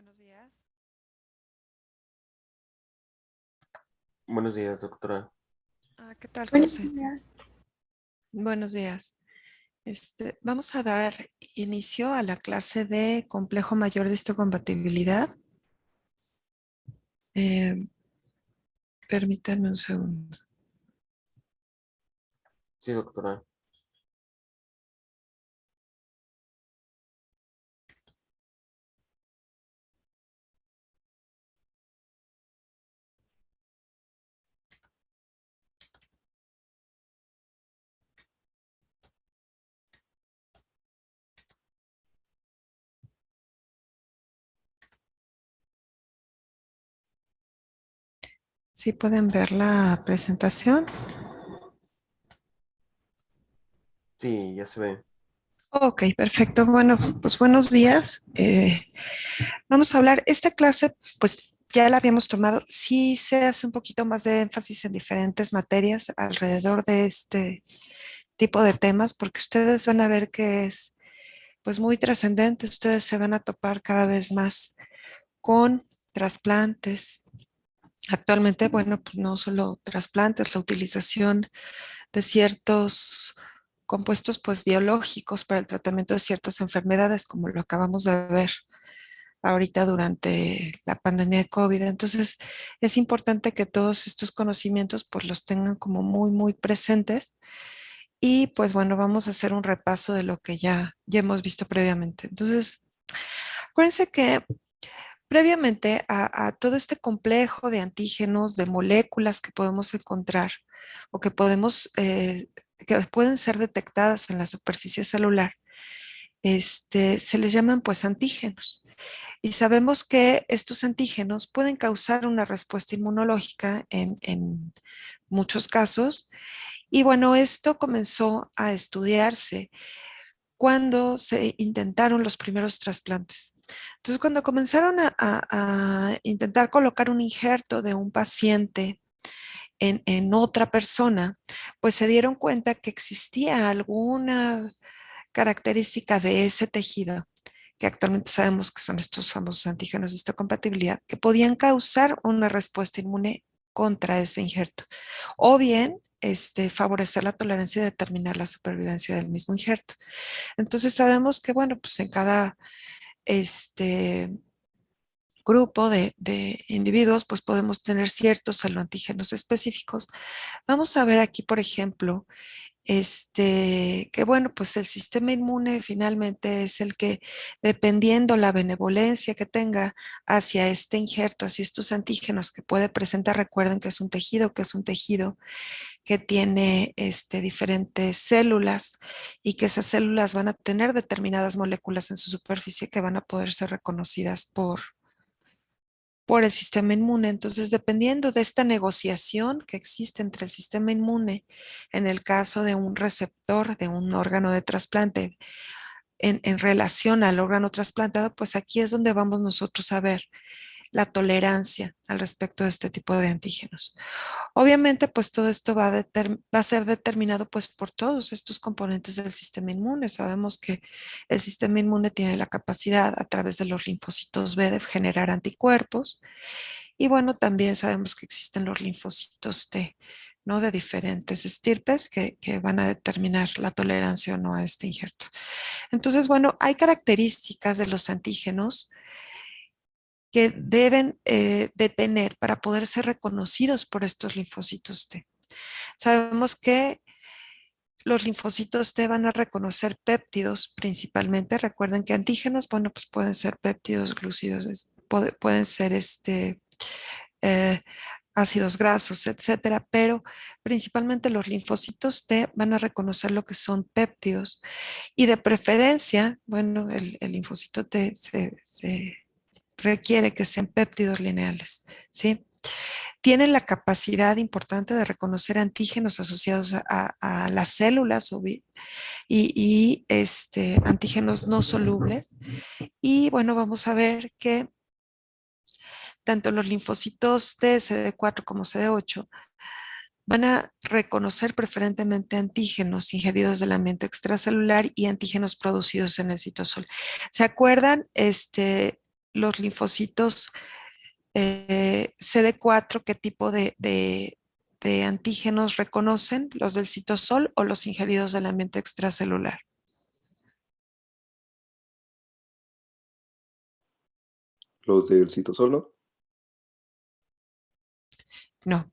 Buenos días. Buenos días, doctora. ¿Qué tal, Buenos José? días. Buenos días. Vamos a dar inicio a la clase de complejo mayor de histocompatibilidad. Eh, Permítanme un segundo. Sí, doctora. ¿Sí pueden ver la presentación? Sí, ya se ve. Ok, perfecto. Bueno, pues buenos días. Vamos a hablar, esta clase, pues ya la habíamos tomado. Sí se hace un poquito más de énfasis en diferentes materias alrededor de este tipo de temas, porque ustedes van a ver que es pues muy trascendente. Ustedes se van a topar cada vez más con trasplantes. Actualmente, bueno, pues no solo trasplantes, la utilización de ciertos compuestos pues biológicos para el tratamiento de ciertas enfermedades, como lo acabamos de ver ahorita durante la pandemia de COVID. Entonces, es importante que todos estos conocimientos pues los tengan como muy presentes. Y pues bueno, vamos a hacer un repaso de lo que ya hemos visto previamente. Entonces, acuérdense que previamente a todo este complejo de antígenos, de moléculas que podemos encontrar o que pueden ser detectadas en la superficie celular, se les llaman pues antígenos. Y sabemos que estos antígenos pueden causar una respuesta inmunológica en muchos casos. Y bueno, esto comenzó a estudiarse cuando se intentaron los primeros trasplantes. Entonces, cuando comenzaron a intentar colocar un injerto de un paciente en otra persona, pues se dieron cuenta que existía alguna característica de ese tejido, que actualmente sabemos que son estos famosos antígenos de histocompatibilidad, que podían causar una respuesta inmune contra ese injerto, o bien favorecer la tolerancia y determinar la supervivencia del mismo injerto. Entonces sabemos que, bueno, pues en cada este, grupo de individuos, pues podemos tener ciertos aloantígenos específicos. Vamos a ver aquí, por ejemplo, que bueno, pues el sistema inmune finalmente es el que, dependiendo la benevolencia que tenga hacia este injerto, hacia estos antígenos que puede presentar, recuerden que es un tejido, que tiene diferentes células y que esas células van a tener determinadas moléculas en su superficie que van a poder ser reconocidas por el sistema inmune. Entonces, dependiendo de esta negociación que existe entre el sistema inmune, en el caso de un receptor de un órgano de trasplante en relación al órgano trasplantado, pues aquí es donde vamos nosotros a ver la tolerancia al respecto de este tipo de antígenos. Obviamente, pues todo esto va a ser determinado pues por todos estos componentes del sistema inmune. Sabemos que el sistema inmune tiene la capacidad a través de los linfocitos B de generar anticuerpos y bueno, también sabemos que existen los linfocitos T, ¿no? De diferentes estirpes que van a determinar la tolerancia o no a este injerto. Entonces, bueno, hay características de los antígenos que deben de tener para poder ser reconocidos por estos linfocitos T. Sabemos que los linfocitos T van a reconocer péptidos principalmente. Recuerden que antígenos, bueno, pues pueden ser péptidos, glúcidos, pueden ser eh, ácidos grasos, etcétera, pero principalmente los linfocitos T van a reconocer lo que son péptidos y de preferencia, bueno, el linfocito T se requiere que sean péptidos lineales, ¿sí? Tienen la capacidad importante de reconocer antígenos asociados a las células y antígenos no solubles. Y bueno, vamos a ver que tanto los linfocitos T, CD4 como CD8 van a reconocer preferentemente antígenos ingeridos del ambiente extracelular y antígenos producidos en el citosol. ¿Se acuerdan? los linfocitos CD4, ¿qué tipo de antígenos reconocen? ¿Los del citosol o los ingeridos del ambiente extracelular? Los del citosol, ¿no? No.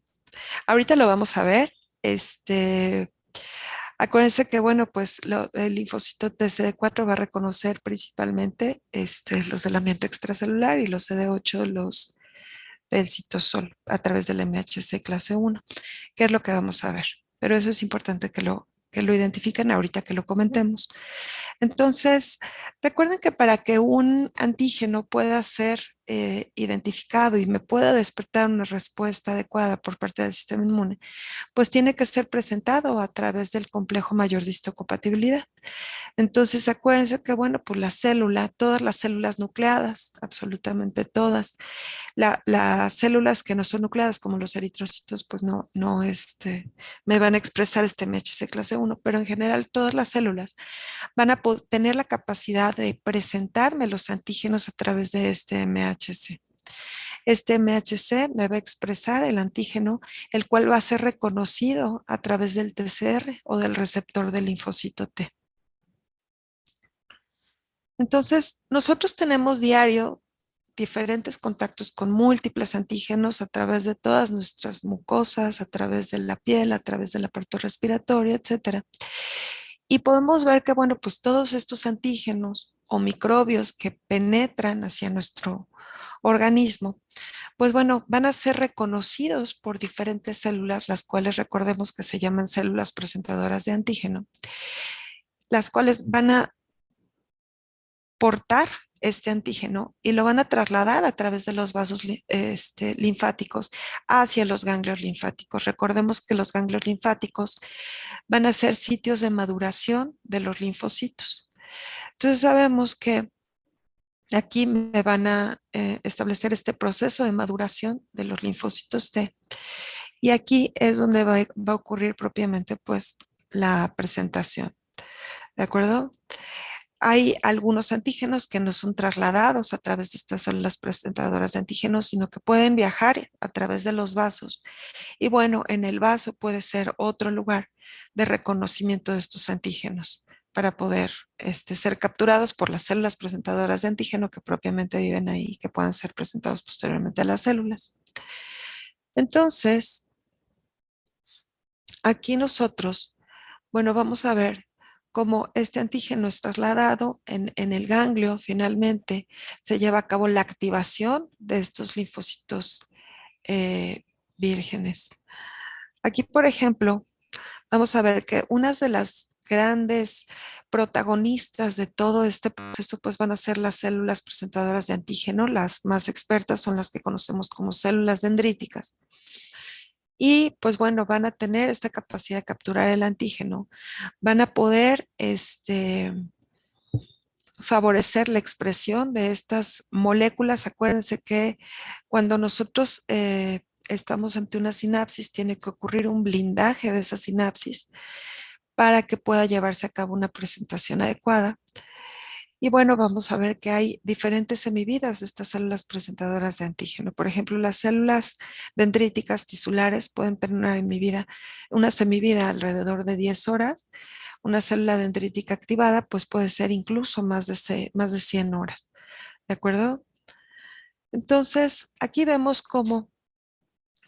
Ahorita lo vamos a ver. Acuérdense que, bueno, pues el linfocito TCD4 va a reconocer principalmente los del ambiente extracelular y los CD8 los del citosol a través del MHC clase 1, que es lo que vamos a ver. Pero eso es importante que lo identifiquen ahorita que lo comentemos. Entonces, recuerden que para que un antígeno pueda ser identificado y me pueda despertar una respuesta adecuada por parte del sistema inmune, pues tiene que ser presentado a través del complejo mayor de histocompatibilidad. Entonces, acuérdense que, bueno, pues la célula, todas las células nucleadas, absolutamente todas, las células que no son nucleadas, como los eritrocitos, pues no me van a expresar este MHC clase 1, pero en general todas las células van a tener la capacidad de presentarme los antígenos a través de este MHC. Este MHC me va a expresar el antígeno, el cual va a ser reconocido a través del TCR o del receptor del linfocito T. Entonces, nosotros tenemos diario diferentes contactos con múltiples antígenos a través de todas nuestras mucosas, a través de la piel, a través del aparato respiratorio, etcétera. Y podemos ver que, bueno, pues todos estos antígenos o microbios que penetran hacia nuestro organismo, pues bueno, van a ser reconocidos por diferentes células, las cuales recordemos que se llaman células presentadoras de antígeno, las cuales van a portar este antígeno y lo van a trasladar a través de los vasos linfáticos hacia los ganglios linfáticos. Recordemos que los ganglios linfáticos van a ser sitios de maduración de los linfocitos. Entonces sabemos que aquí me van a establecer este proceso de maduración de los linfocitos T. Y aquí es donde va a ocurrir propiamente pues la presentación. ¿De acuerdo? Hay algunos antígenos que no son trasladados a través de estas células presentadoras de antígenos, sino que pueden viajar a través de los vasos. Y bueno, en el vaso puede ser otro lugar de reconocimiento de estos antígenos para poder ser capturados por las células presentadoras de antígeno que propiamente viven ahí y que puedan ser presentados posteriormente a las células. Entonces, aquí nosotros, bueno, vamos a ver cómo este antígeno es trasladado en el ganglio. Finalmente, se lleva a cabo la activación de estos linfocitos vírgenes. Aquí, por ejemplo, vamos a ver que unas de las grandes protagonistas de todo este proceso pues van a ser las células presentadoras de antígeno. Las más expertas son las que conocemos como células dendríticas. Y pues bueno, van a tener esta capacidad de capturar el antígeno, van a poder favorecer la expresión de estas moléculas. Acuérdense que cuando nosotros estamos ante una sinapsis, tiene que ocurrir un blindaje de esa sinapsis para que pueda llevarse a cabo una presentación adecuada. Y bueno, vamos a ver que hay diferentes semividas de estas células presentadoras de antígeno. Por ejemplo, las células dendríticas tisulares pueden tener una semivida alrededor de 10 horas. Una célula dendrítica activada pues puede ser incluso más de 100 horas. ¿De acuerdo? Entonces, aquí vemos cómo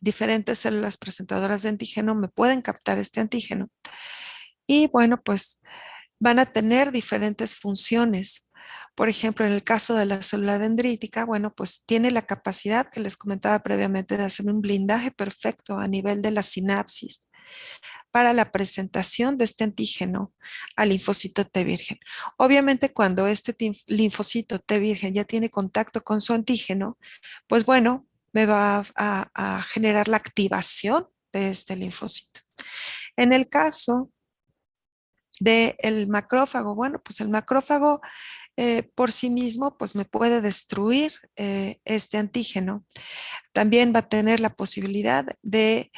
diferentes células presentadoras de antígeno me pueden captar este antígeno. Y bueno, pues van a tener diferentes funciones. Por ejemplo, en el caso de la célula dendrítica, bueno, pues tiene la capacidad que les comentaba previamente de hacer un blindaje perfecto a nivel de la sinapsis para la presentación de este antígeno al linfocito T virgen. Obviamente, cuando este linfocito T virgen ya tiene contacto con su antígeno, pues bueno, me va a generar la activación de este linfocito. En el caso del macrófago, bueno, pues el macrófago por sí mismo pues me puede destruir este antígeno. También va a tener la posibilidad de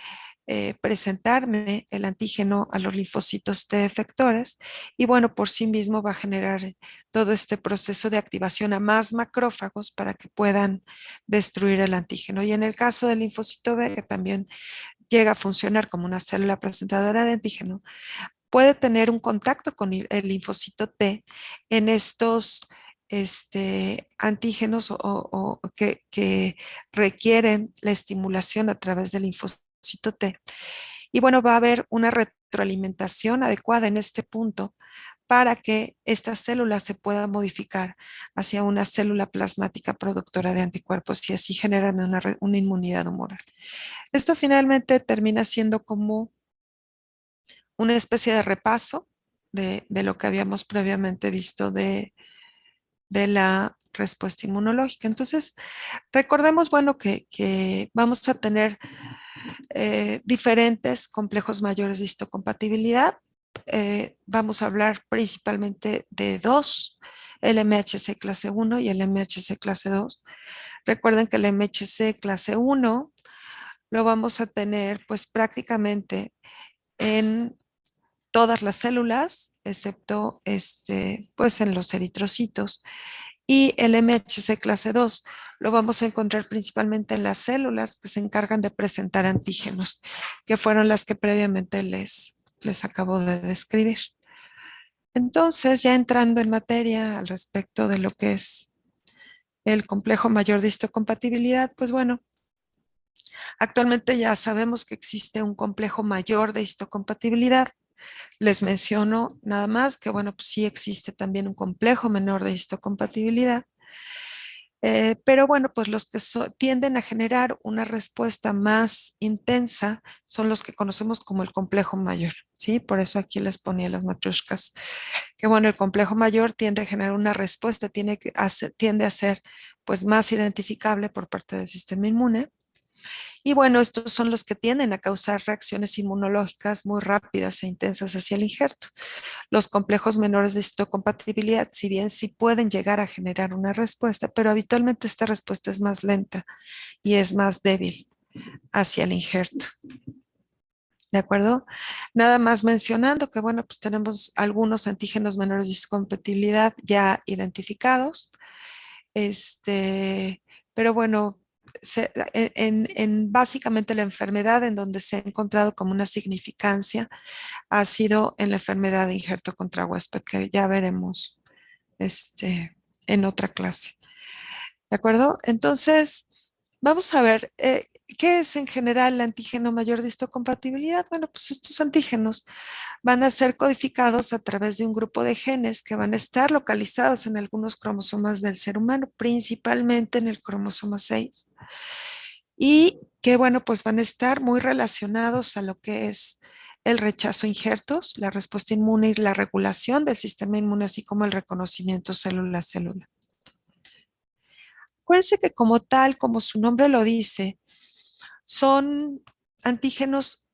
presentarme el antígeno a los linfocitos T efectores y bueno, por sí mismo va a generar todo este proceso de activación a más macrófagos para que puedan destruir el antígeno. Y en el caso del linfocito B, que también llega a funcionar como una célula presentadora de antígeno, puede tener un contacto con el linfocito T en estos antígenos que requieren la estimulación a través del linfocito T. Y bueno, va a haber una retroalimentación adecuada en este punto para que esta célula se pueda modificar hacia una célula plasmática productora de anticuerpos y así generan una inmunidad humoral. Esto finalmente termina siendo como una especie de repaso de lo que habíamos previamente visto de la respuesta inmunológica. Entonces, recordemos, bueno, que vamos a tener diferentes complejos mayores de histocompatibilidad. Vamos a hablar principalmente de dos, el MHC clase 1 y el MHC clase 2. Recuerden que el MHC clase 1 lo vamos a tener pues prácticamente en todas las células, excepto pues en los eritrocitos. Y el MHC clase 2 lo vamos a encontrar principalmente en las células que se encargan de presentar antígenos, que fueron las que previamente les acabo de describir. Entonces, ya entrando en materia al respecto de lo que es el complejo mayor de histocompatibilidad, pues bueno, actualmente ya sabemos que existe un complejo mayor de histocompatibilidad. Les menciono nada más que, bueno, pues sí existe también un complejo menor de histocompatibilidad. Pero bueno, pues los que tienden a generar una respuesta más intensa son los que conocemos como el complejo mayor, ¿sí? Por eso aquí les ponía las matruscas, que bueno, el complejo mayor tiende a generar una respuesta, tiende a ser pues más identificable por parte del sistema inmune. Y bueno, estos son los que tienden a causar reacciones inmunológicas muy rápidas e intensas hacia el injerto. Los complejos menores de histocompatibilidad, si bien sí pueden llegar a generar una respuesta, pero habitualmente esta respuesta es más lenta y es más débil hacia el injerto. ¿De acuerdo? Nada más mencionando que, bueno, pues tenemos algunos antígenos menores de histocompatibilidad ya identificados. Pero bueno, básicamente la enfermedad en donde se ha encontrado como una significancia ha sido en la enfermedad de injerto contra huésped, que ya veremos en otra clase. ¿De acuerdo? Entonces, vamos a ver, ¿qué es en general el antígeno mayor de histocompatibilidad? Bueno, pues estos antígenos van a ser codificados a través de un grupo de genes que van a estar localizados en algunos cromosomas del ser humano, principalmente en el cromosoma 6. Y que, bueno, pues van a estar muy relacionados a lo que es el rechazo a injertos, la respuesta inmune y la regulación del sistema inmune, así como el reconocimiento célula a célula. Acuérdense que como tal, como su nombre lo dice, son antígenos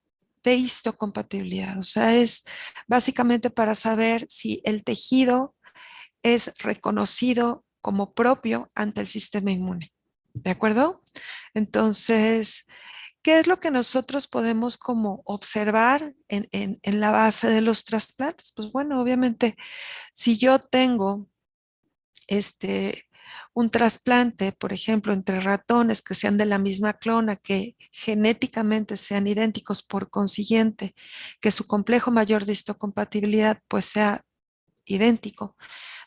de histocompatibilidad. O sea, es básicamente para saber si el tejido es reconocido como propio ante el sistema inmune. ¿De acuerdo? Entonces, ¿qué es lo que nosotros podemos como observar en la base de los trasplantes? Pues bueno, obviamente, si yo tengo un trasplante, por ejemplo, entre ratones que sean de la misma clona, que genéticamente sean idénticos, por consiguiente, que su complejo mayor de histocompatibilidad pues sea idéntico.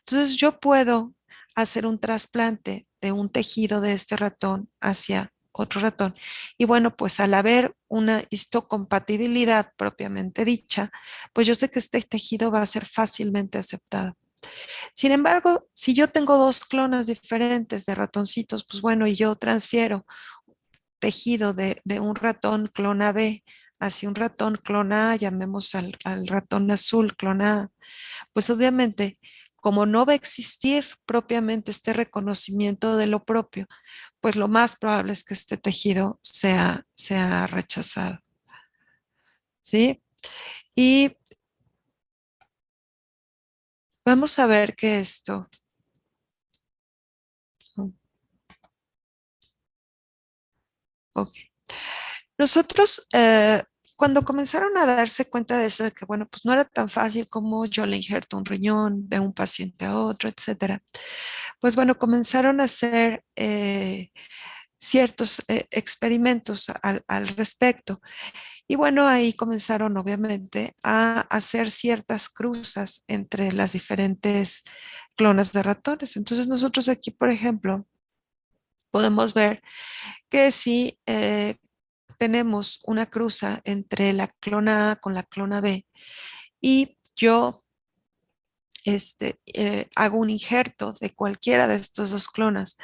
Entonces yo puedo hacer un trasplante de un tejido de este ratón hacia otro ratón. Y bueno, pues al haber una histocompatibilidad propiamente dicha, pues yo sé que este tejido va a ser fácilmente aceptado. Sin embargo, si yo tengo dos clonas diferentes de ratoncitos, pues bueno, y yo transfiero tejido de un ratón clona B hacia un ratón clona A, llamemos al ratón azul clona A, pues obviamente, como no va a existir propiamente este reconocimiento de lo propio, pues lo más probable es que este tejido sea rechazado. ¿Sí? Y vamos a ver que esto... Ok. Nosotros cuando comenzaron a darse cuenta de eso, de que, bueno, pues no era tan fácil como yo le injerto un riñón de un paciente a otro, etcétera, pues bueno, comenzaron a hacer ciertos experimentos al respecto. Y bueno, ahí comenzaron obviamente a hacer ciertas cruzas entre las diferentes clonas de ratones. Entonces nosotros aquí, por ejemplo, podemos ver que si tenemos una cruza entre la clona A con la clona B y yo hago un injerto de cualquiera de estos dos clonas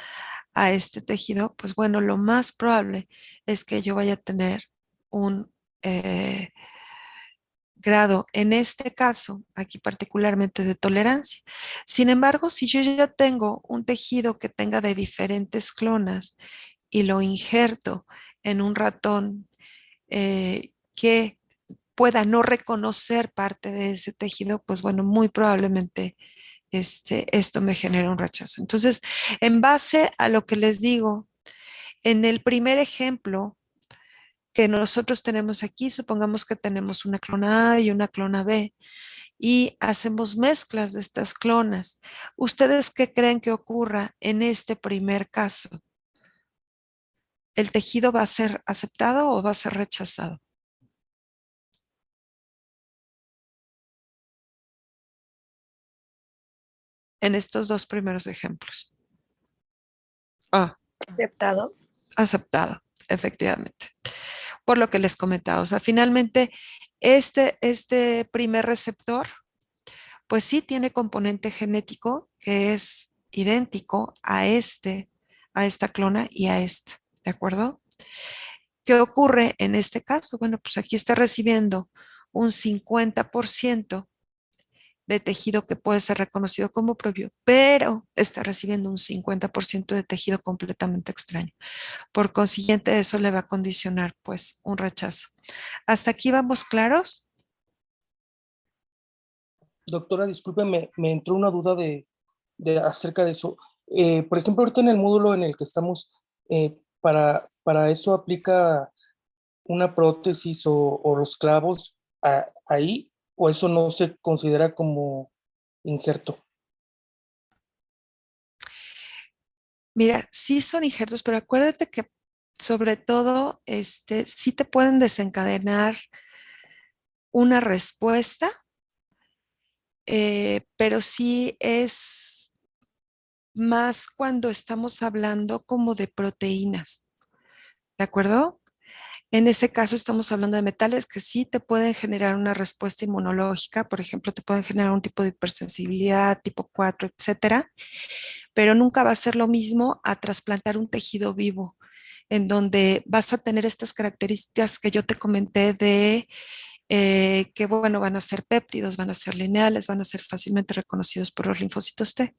a este tejido, pues bueno, lo más probable es que yo vaya a tener un grado, en este caso, aquí particularmente de tolerancia. Sin embargo, si yo ya tengo un tejido que tenga de diferentes clonas y lo injerto en un ratón que pueda no reconocer parte de ese tejido, pues bueno, muy probablemente esto me genera un rechazo. Entonces, en base a lo que les digo, en el primer ejemplo que nosotros tenemos aquí, supongamos que tenemos una clona A y una clona B y hacemos mezclas de estas clonas. ¿Ustedes qué creen que ocurra en este primer caso? ¿El tejido va a ser aceptado o va a ser rechazado? En estos dos primeros ejemplos. Ah, Aceptado. aceptado, efectivamente. Por lo que les comentaba, o sea, finalmente este primer receptor, pues sí tiene componente genético que es idéntico a esta clona y a esta, ¿de acuerdo? ¿Qué ocurre en este caso? Bueno, pues aquí está recibiendo un 50% de tejido que puede ser reconocido como propio, pero está recibiendo un 50% de tejido completamente extraño. Por consiguiente, eso le va a condicionar pues un rechazo. ¿Hasta aquí vamos claros? Doctora, disculpe, me entró una duda acerca de eso. Por ejemplo, ahorita en el módulo en el que estamos, para eso aplica una prótesis o los clavos ahí, o eso no se considera como injerto. Mira, sí son injertos, pero acuérdate que sobre todo sí te pueden desencadenar una respuesta, pero sí es más cuando estamos hablando como de proteínas, ¿de acuerdo? En ese caso estamos hablando de metales que sí te pueden generar una respuesta inmunológica, por ejemplo, te pueden generar un tipo de hipersensibilidad tipo 4, etcétera, pero nunca va a ser lo mismo a trasplantar un tejido vivo, en donde vas a tener estas características que yo te comenté de que, bueno, van a ser péptidos, van a ser lineales, van a ser fácilmente reconocidos por los linfocitos T.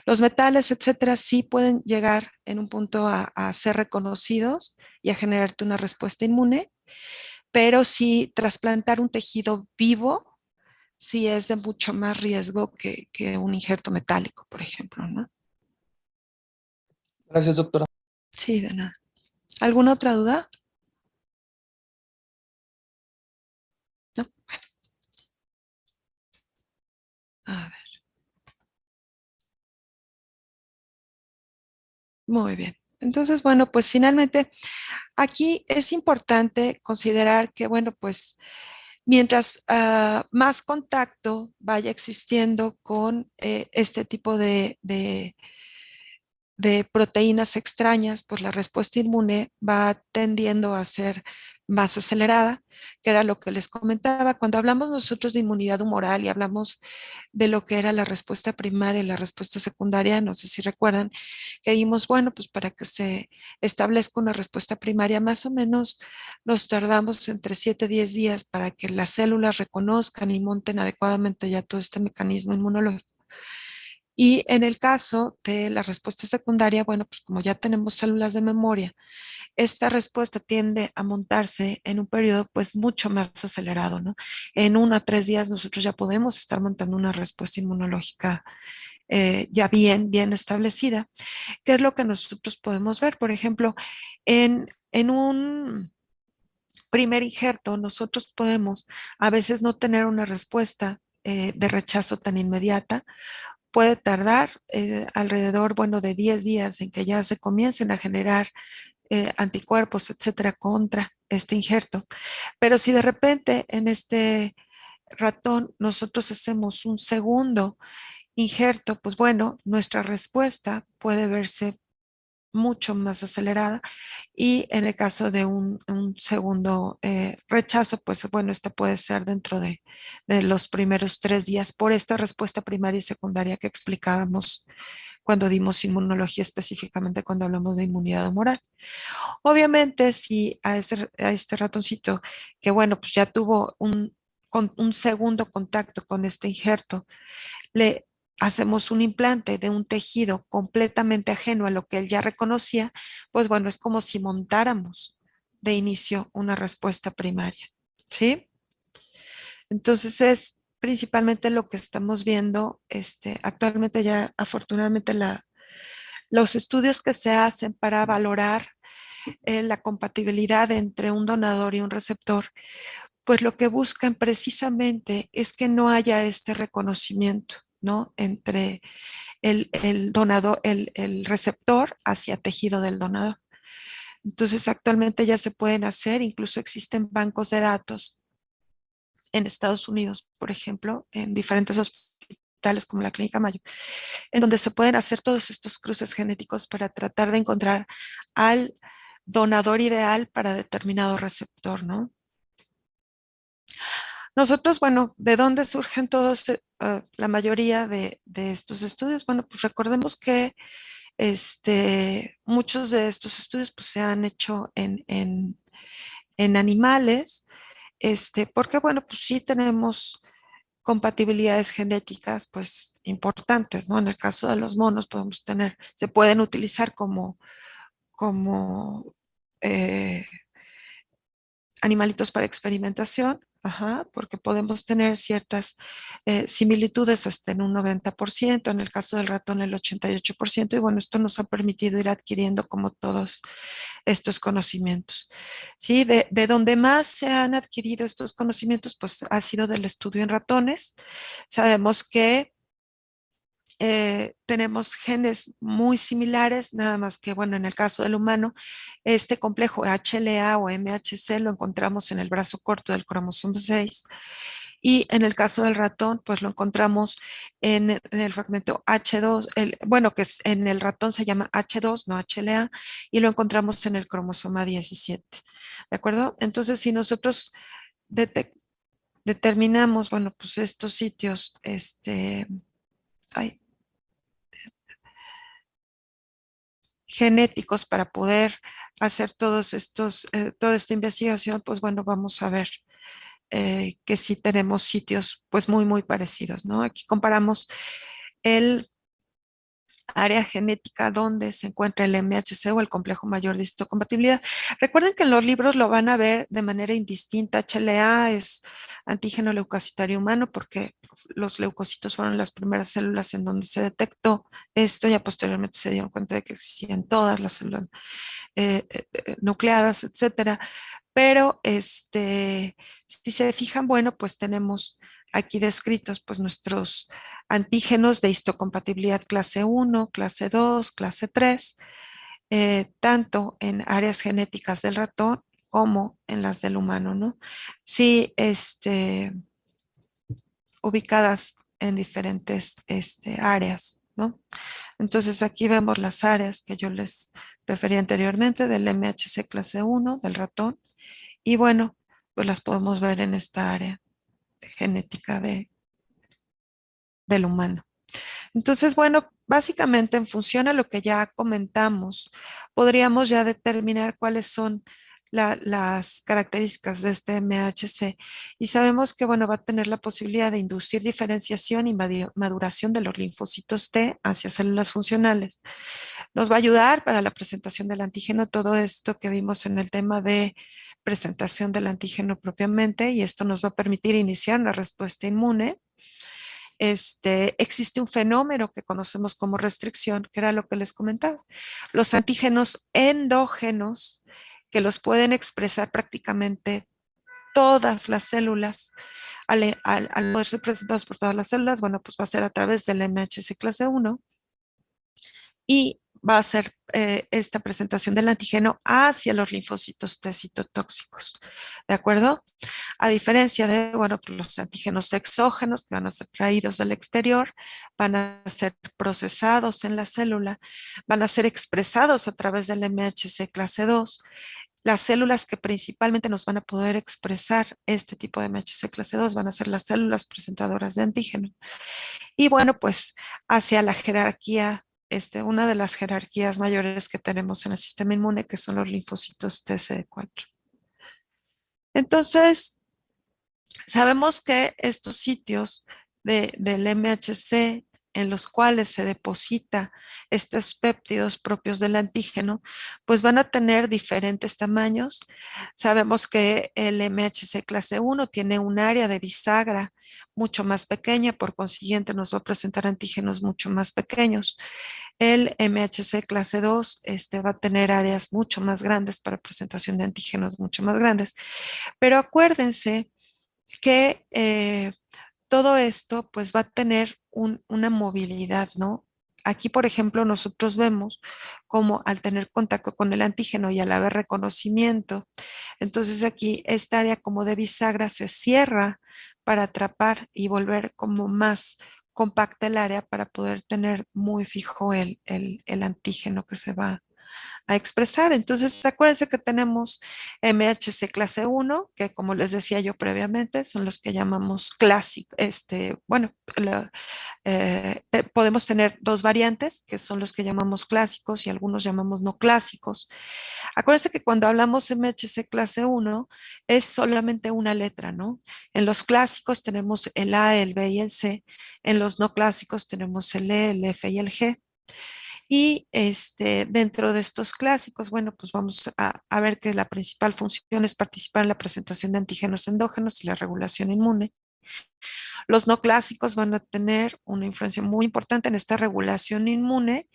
Los metales, etcétera, sí pueden llegar en un punto a ser reconocidos y a generarte una respuesta inmune, pero sí trasplantar un tejido vivo sí es de mucho más riesgo que un injerto metálico, por ejemplo, ¿no? Gracias, doctora. Sí, de nada. ¿Alguna otra duda? No. A ver. Muy bien. Entonces, bueno, pues finalmente aquí es importante considerar que, bueno, pues mientras más contacto vaya existiendo con este tipo de proteínas extrañas, pues la respuesta inmune va tendiendo a ser más acelerada, que era lo que les comentaba. Cuando hablamos nosotros de inmunidad humoral y hablamos de lo que era la respuesta primaria y la respuesta secundaria, no sé si recuerdan, que dijimos, bueno, pues para que se establezca una respuesta primaria, más o menos nos tardamos entre 7 y 10 días para que las células reconozcan y monten adecuadamente ya todo este mecanismo inmunológico. Y en el caso de la respuesta secundaria, bueno, pues como ya tenemos células de memoria, esta respuesta tiende a montarse en un periodo pues mucho más acelerado, ¿no? En 1 a 3 días nosotros ya podemos estar montando una respuesta inmunológica ya bien establecida. ¿Qué es lo que nosotros podemos ver? Por ejemplo, en un primer injerto, nosotros podemos a veces no tener una respuesta de rechazo tan inmediata. Puede tardar alrededor, bueno, de 10 días en que ya se comiencen a generar anticuerpos, etcétera, contra este injerto. Pero si de repente en este ratón nosotros hacemos un segundo injerto, pues bueno, nuestra respuesta puede verse mucho más acelerada y en el caso de un segundo rechazo, pues bueno, esta puede ser dentro de los primeros 3 días por esta respuesta primaria y secundaria que explicábamos cuando dimos inmunología, específicamente cuando hablamos de inmunidad humoral. Obviamente, si a este ratoncito que bueno, pues ya tuvo un segundo contacto con este injerto, le hacemos un implante de un tejido completamente ajeno a lo que él ya reconocía, pues bueno, es como si montáramos de inicio una respuesta primaria, ¿sí? Entonces es principalmente lo que estamos viendo actualmente ya afortunadamente los estudios que se hacen para valorar la compatibilidad entre un donador y un receptor, pues lo que buscan precisamente es que no haya este reconocimiento, ¿no? Entre el donador, el receptor hacia tejido del donador. Entonces, actualmente ya se pueden hacer, incluso existen bancos de datos en Estados Unidos, por ejemplo, en diferentes hospitales como la Clínica Mayo, en donde se pueden hacer todos estos cruces genéticos para tratar de encontrar al donador ideal para determinado receptor, ¿no? Nosotros, bueno, ¿de dónde surgen todos, la mayoría de estos estudios? Bueno, pues recordemos que muchos de estos estudios pues, se han hecho en animales, porque, bueno, pues sí tenemos compatibilidades genéticas pues importantes, ¿no? En el caso de los monos podemos tener, se pueden utilizar como eh, animalitos para experimentación, ajá, porque podemos tener ciertas similitudes hasta en un 90%, en el caso del ratón el 88%, y bueno, esto nos ha permitido ir adquiriendo como todos estos conocimientos. ¿Sí? De donde más se han adquirido estos conocimientos, pues ha sido del estudio en ratones. Sabemos que tenemos genes muy similares, nada más que, bueno, en el caso del humano, este complejo HLA o MHC lo encontramos en el brazo corto del cromosoma 6 y en el caso del ratón, pues lo encontramos en el fragmento H2, bueno, que en el ratón se llama H2, no HLA, y lo encontramos en el cromosoma 17, ¿de acuerdo? Entonces, si nosotros determinamos, bueno, pues estos sitios, ay, genéticos para poder hacer toda esta investigación, pues bueno, vamos a ver que sí tenemos sitios pues muy, muy parecidos, ¿no? Aquí comparamos el área genética donde se encuentra el MHC o el complejo mayor de histocompatibilidad. Recuerden que en los libros lo van a ver de manera indistinta. HLA es antígeno leucocitario humano porque los leucocitos fueron las primeras células en donde se detectó esto, ya posteriormente se dieron cuenta de que existían todas las células nucleadas, etcétera. Pero si se fijan, bueno, pues tenemos aquí descritos pues nuestros antígenos de histocompatibilidad clase 1, clase 2, clase 3, tanto en áreas genéticas del ratón como en las del humano, ¿no? Sí, ubicadas en diferentes áreas, ¿no? Entonces aquí vemos las áreas que yo les referí anteriormente del MHC clase 1 del ratón y bueno, pues las podemos ver en esta área genética del humano. Entonces, bueno, básicamente en función a lo que ya comentamos, podríamos ya determinar cuáles son las características de este MHC y sabemos que, bueno, va a tener la posibilidad de inducir diferenciación y maduración de los linfocitos T hacia células funcionales. Nos va a ayudar para la presentación del antígeno, todo esto que vimos en el tema de presentación del antígeno propiamente, y esto nos va a permitir iniciar una respuesta inmune. Existe un fenómeno que conocemos como restricción, que era lo que les comentaba. Los antígenos endógenos que los pueden expresar prácticamente todas las células. Al poder ser presentados por todas las células, bueno, pues va a ser a través del MHC clase 1 y va a ser esta presentación del antígeno hacia los linfocitos T citotóxicos, ¿de acuerdo? A diferencia de, bueno, pues los antígenos exógenos que van a ser traídos del exterior, van a ser procesados en la célula, van a ser expresados a través del MHC clase 2. Las células que principalmente nos van a poder expresar este tipo de MHC clase 2 van a ser las células presentadoras de antígeno. Y bueno, pues hacia la jerarquía, una de las jerarquías mayores que tenemos en el sistema inmune, que son los linfocitos TCD4. Entonces, sabemos que estos sitios del MHC en los cuales se deposita estos péptidos propios del antígeno, pues van a tener diferentes tamaños. Sabemos que el MHC clase 1 tiene un área de bisagra mucho más pequeña, por consiguiente nos va a presentar antígenos mucho más pequeños. El MHC clase 2 va a tener áreas mucho más grandes para presentación de antígenos mucho más grandes. Pero acuérdense que todo esto pues va a tener una movilidad, ¿no? Aquí, por ejemplo, nosotros vemos como al tener contacto con el antígeno y al haber reconocimiento, entonces aquí esta área como de bisagra se cierra para atrapar y volver como más compacta el área para poder tener muy fijo el antígeno que se va a expresar. Entonces, acuérdense que tenemos MHC clase 1, que como les decía yo previamente, son los que llamamos clásicos. Bueno, podemos tener dos variantes, que son los que llamamos clásicos y algunos llamamos no clásicos. Acuérdense que cuando hablamos MHC clase 1 es solamente una letra, ¿no? En los clásicos tenemos el A, el B y el C. En los no clásicos tenemos el E, el F y el G. Y dentro de estos clásicos, bueno, pues vamos a ver que la principal función es participar en la presentación de antígenos endógenos y la regulación inmune. Los no clásicos van a tener una influencia muy importante en esta regulación inmune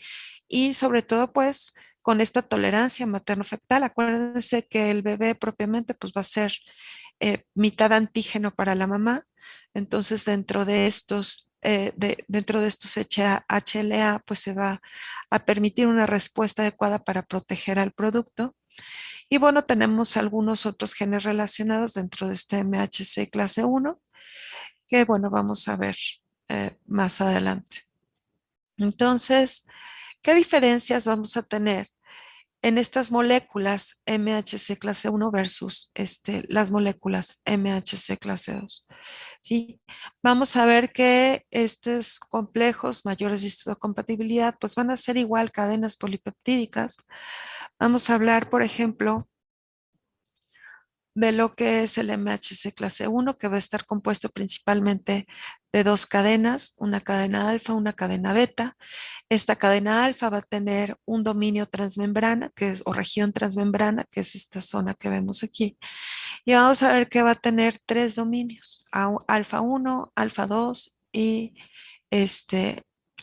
y sobre todo pues con esta tolerancia materno-fetal. Acuérdense que el bebé propiamente pues va a ser mitad antígeno para la mamá. Entonces dentro de estos HLA pues se va a permitir una respuesta adecuada para proteger al producto. Y bueno, tenemos algunos otros genes relacionados dentro de este MHC clase 1 que bueno, vamos a ver más adelante. Entonces, ¿qué diferencias vamos a tener en estas moléculas MHC clase 1 versus las moléculas MHC clase 2? ¿Sí? Vamos a ver que estos complejos mayores de histocompatibilidad pues van a ser igual cadenas polipeptídicas. Vamos a hablar, por ejemplo, de lo que es el MHC clase 1, que va a estar compuesto principalmente de dos cadenas, una cadena alfa, una cadena beta. Esta cadena alfa va a tener un dominio transmembrana, o región transmembrana, que es esta zona que vemos aquí. Y vamos a ver que va a tener tres dominios, alfa 1, alfa 2 y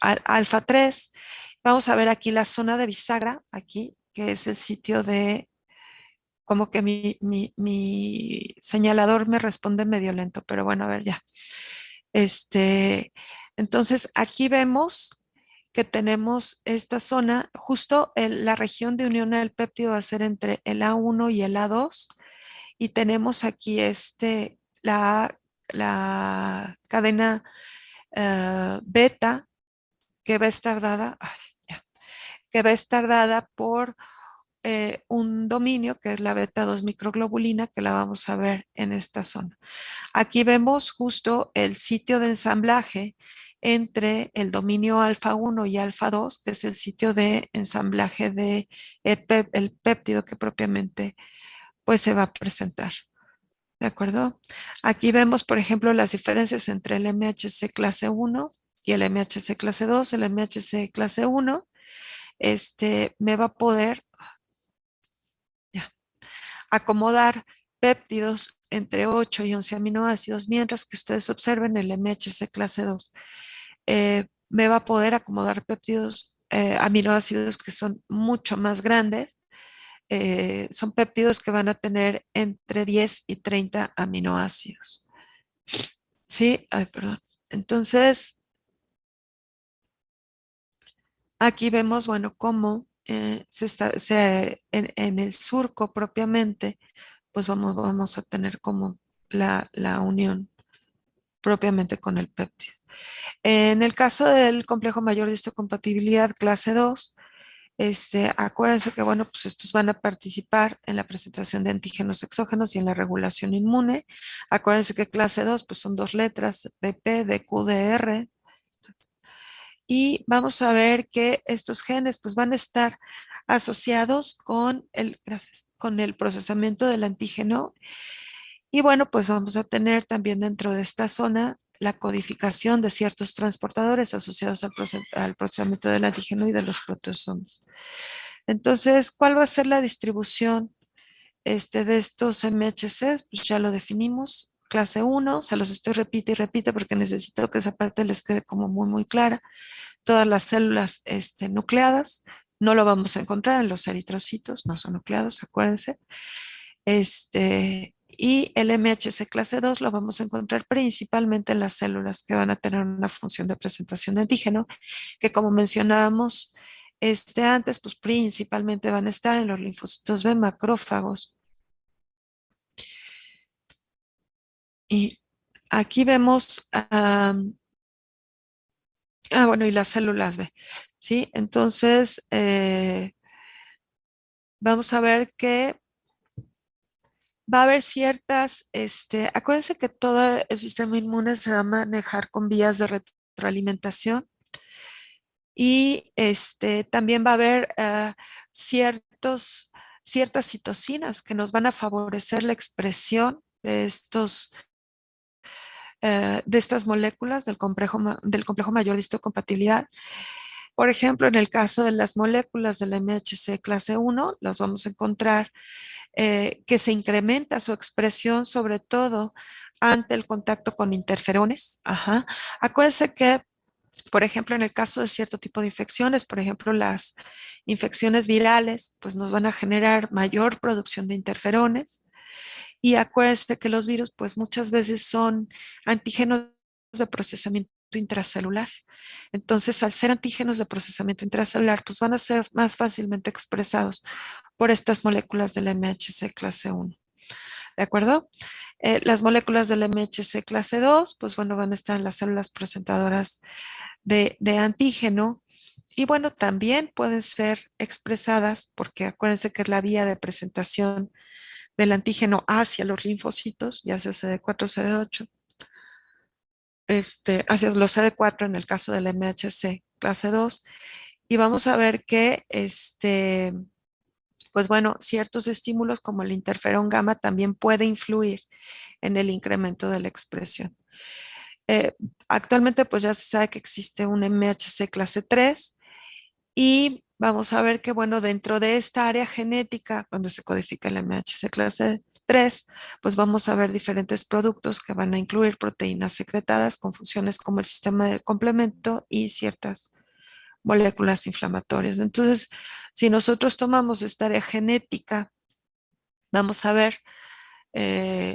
alfa 3. Vamos a ver aquí la zona de bisagra, aquí, que es el sitio de, como que mi señalador me responde medio lento, pero bueno, a ver ya. Entonces, aquí vemos que tenemos esta zona, justo la región de unión al péptido va a ser entre el A1 y el A2, y tenemos aquí la cadena beta que va a estar dada, que va a estar dada por un dominio que es la beta 2 microglobulina, que la vamos a ver en esta zona. Aquí vemos justo el sitio de ensamblaje entre el dominio alfa 1 y alfa 2, que es el sitio de ensamblaje de el péptido que propiamente pues se va a presentar. ¿De acuerdo? Aquí vemos, por ejemplo, las diferencias entre el MHC clase 1 y el MHC clase 2. El MHC clase 1 me va a poder acomodar péptidos entre 8 y 11 aminoácidos, mientras que ustedes observen el MHC clase 2. Me va a poder acomodar péptidos, aminoácidos que son mucho más grandes, son péptidos que van a tener entre 10 y 30 aminoácidos. Sí, ay, perdón. Entonces, aquí vemos, bueno, cómo en el surco propiamente, pues vamos a tener como la unión propiamente con el péptido. En el caso del complejo mayor de histocompatibilidad clase 2, acuérdense que, bueno, pues estos van a participar en la presentación de antígenos exógenos y en la regulación inmune. Acuérdense que clase 2, pues son dos letras, DP, DQ, DR. Y vamos a ver que estos genes, pues van a estar asociados gracias, con el procesamiento del antígeno. Y bueno, pues vamos a tener también dentro de esta zona la codificación de ciertos transportadores asociados al procesamiento del antígeno y de los proteosomas. Entonces, ¿cuál va a ser la distribución de estos MHCs? Pues ya lo definimos. Clase 1, se los estoy repite y repite porque necesito que esa parte les quede como muy, muy clara. Todas las células nucleadas, no lo vamos a encontrar en los eritrocitos, no son nucleados, acuérdense. Y el MHC clase 2 lo vamos a encontrar principalmente en las células que van a tener una función de presentación de antígeno, que como mencionábamos antes, pues principalmente van a estar en los linfocitos B macrófagos. Y aquí vemos, bueno, y las células B, ¿sí? Entonces, vamos a ver que va a haber ciertas, acuérdense que todo el sistema inmune se va a manejar con vías de retroalimentación y también va a haber ciertas citocinas que nos van a favorecer la expresión de de estas moléculas del complejo mayor de histocompatibilidad. Por ejemplo, en el caso de las moléculas del MHC clase 1, los vamos a encontrar que se incrementa su expresión sobre todo ante el contacto con interferones. Ajá. Acuérdense que, por ejemplo, en el caso de cierto tipo de infecciones, por ejemplo, las infecciones virales, pues nos van a generar mayor producción de interferones. Y acuérdense que los virus, pues muchas veces son antígenos de procesamiento intracelular. Entonces, al ser antígenos de procesamiento intracelular, pues van a ser más fácilmente expresados por estas moléculas del MHC clase 1. ¿De acuerdo? Las moléculas del MHC clase 2, pues bueno, van a estar en las células presentadoras de antígeno. Y bueno, también pueden ser expresadas, porque acuérdense que es la vía de presentación del antígeno hacia los linfocitos, ya sea CD4 o CD8, hacia los CD4 en el caso del MHC clase 2. Y vamos a ver que pues bueno, ciertos estímulos como el interferón gamma también puede influir en el incremento de la expresión. Actualmente pues ya se sabe que existe un MHC clase 3 y vamos a ver que bueno, dentro de esta área genética donde se codifica el MHC clase 3, pues vamos a ver diferentes productos que van a incluir proteínas secretadas con funciones como el sistema de complemento y ciertas moléculas inflamatorias. Entonces, si nosotros tomamos esta área genética, vamos a ver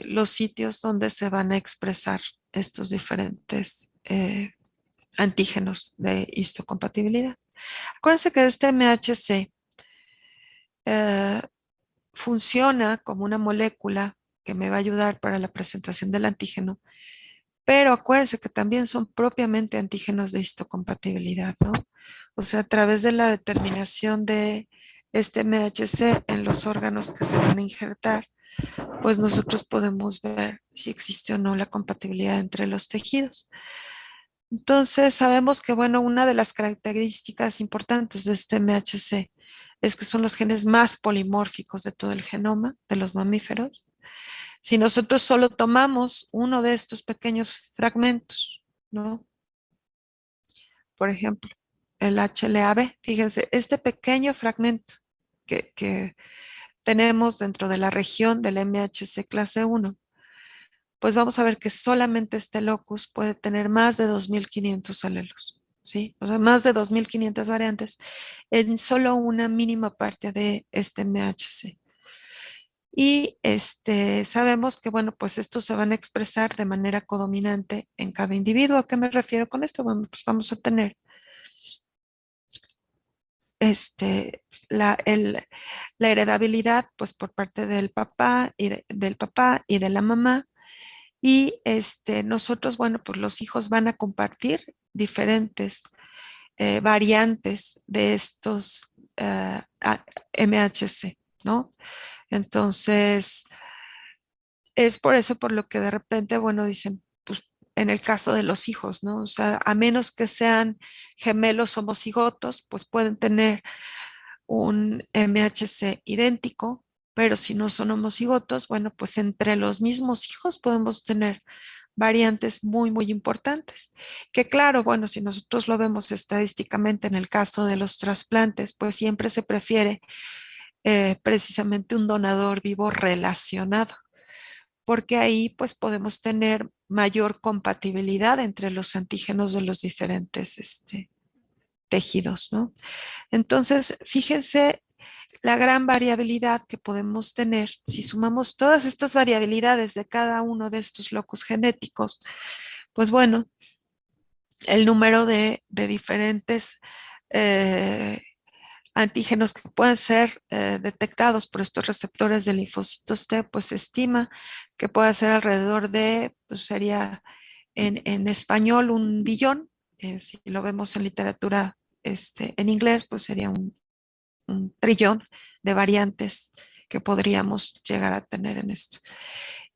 los sitios donde se van a expresar estos diferentes antígenos de histocompatibilidad. Acuérdense que este MHC eh, funciona como una molécula que me va a ayudar para la presentación del antígeno, pero acuérdense que también son propiamente antígenos de histocompatibilidad, ¿no? O sea, a través de la determinación de este MHC en los órganos que se van a injertar, pues nosotros podemos ver si existe o no la compatibilidad entre los tejidos. Entonces, sabemos que, bueno, una de las características importantes de este MHC es que son los genes más polimórficos de todo el genoma de los mamíferos. Si nosotros solo tomamos uno de estos pequeños fragmentos, ¿no? Por ejemplo, el HLA-B, fíjense, este pequeño fragmento que tenemos dentro de la región del MHC clase 1, pues vamos a ver que solamente este locus puede tener más de 2500 alelos. ¿sí? O sea, más de 2.500 variantes en solo una mínima parte de este MHC. Y sabemos que, bueno, pues estos se van a expresar de manera codominante en cada individuo. ¿A qué me refiero con esto? Bueno, pues vamos a tener este, la heredabilidad, pues por parte del papá y del papá y de la mamá. Y nosotros, bueno, pues los hijos van a compartir diferentes variantes de estos MHC, ¿no? Entonces, es por eso por lo que de repente, bueno, dicen, pues en el caso de los hijos, ¿no? O sea, a menos que sean gemelos homocigotos, pues pueden tener un MHC idéntico, pero si no son homocigotos, bueno, pues entre los mismos hijos podemos tener variantes muy, muy importantes. Que claro, bueno, si nosotros lo vemos estadísticamente en el caso de los trasplantes, pues siempre se prefiere precisamente un donador vivo relacionado, porque ahí pues podemos tener mayor compatibilidad entre los antígenos de los diferentes tejidos, ¿no? Entonces, fíjense la gran variabilidad que podemos tener si sumamos todas estas variabilidades de cada uno de estos locus genéticos, pues bueno, el número de diferentes eh, antígenos que pueden ser detectados por estos receptores de linfocitos T, pues se estima que puede ser alrededor de, pues sería en español 1 billón, si lo vemos en literatura en inglés, pues sería un trillón de variantes que podríamos llegar a tener en esto.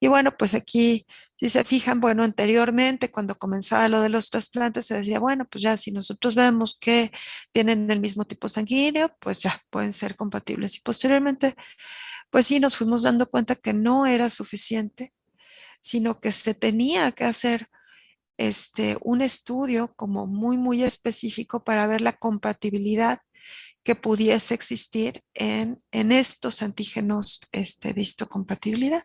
Y bueno, pues aquí, si se fijan, bueno, anteriormente cuando comenzaba lo de los trasplantes se decía, bueno, pues ya si nosotros vemos que tienen el mismo tipo sanguíneo, pues ya pueden ser compatibles. Y posteriormente, pues sí, nos fuimos dando cuenta que no era suficiente, sino que se tenía que hacer un estudio como muy, muy específico para ver la compatibilidad que pudiese existir en estos antígenos de histocompatibilidad.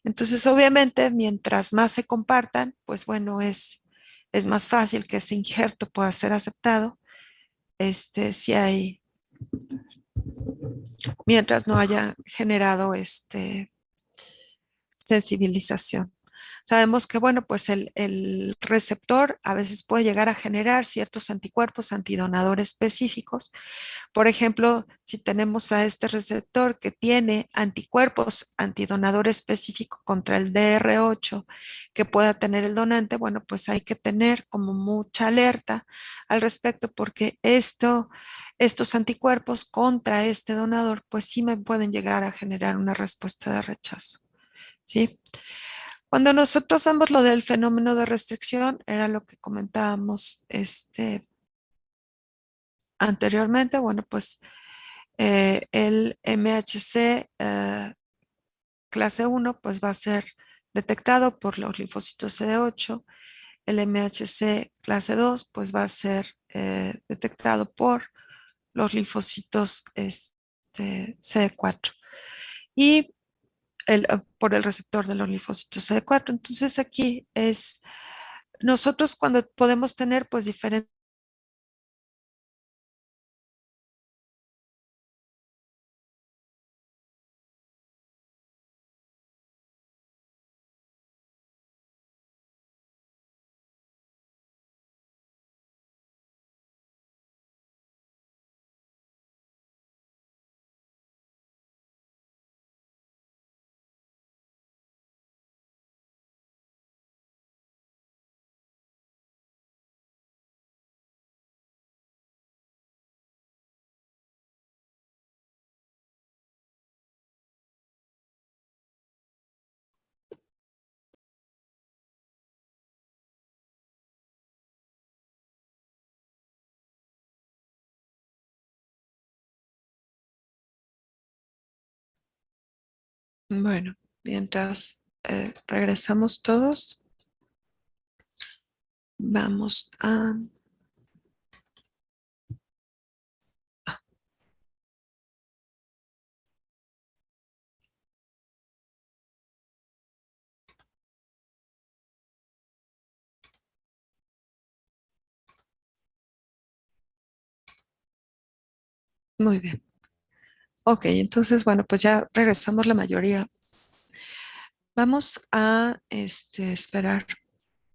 Entonces, obviamente, mientras más se compartan, pues bueno, es más fácil que ese injerto pueda ser aceptado, si hay, mientras no haya generado sensibilización. Sabemos que, bueno, pues el receptor a veces puede llegar a generar ciertos anticuerpos antidonador específicos. Por ejemplo, si tenemos a este receptor que tiene anticuerpos antidonador específico contra el DR8 que pueda tener el donante, bueno, pues hay que tener como mucha alerta al respecto porque estos anticuerpos contra este donador, pues sí me pueden llegar a generar una respuesta de rechazo, ¿sí? Cuando nosotros vemos lo del fenómeno de restricción, era lo que comentábamos anteriormente, bueno, pues el MHC clase 1 pues va a ser detectado por los linfocitos CD8, el MHC clase 2 pues va a ser detectado por los linfocitos CD4 y por el receptor de los linfocitos CD4. Entonces aquí nosotros cuando podemos tener pues diferentes bueno, mientras regresamos todos, vamos a Muy bien. Ok, entonces, bueno, pues ya regresamos la mayoría. Vamos a esperar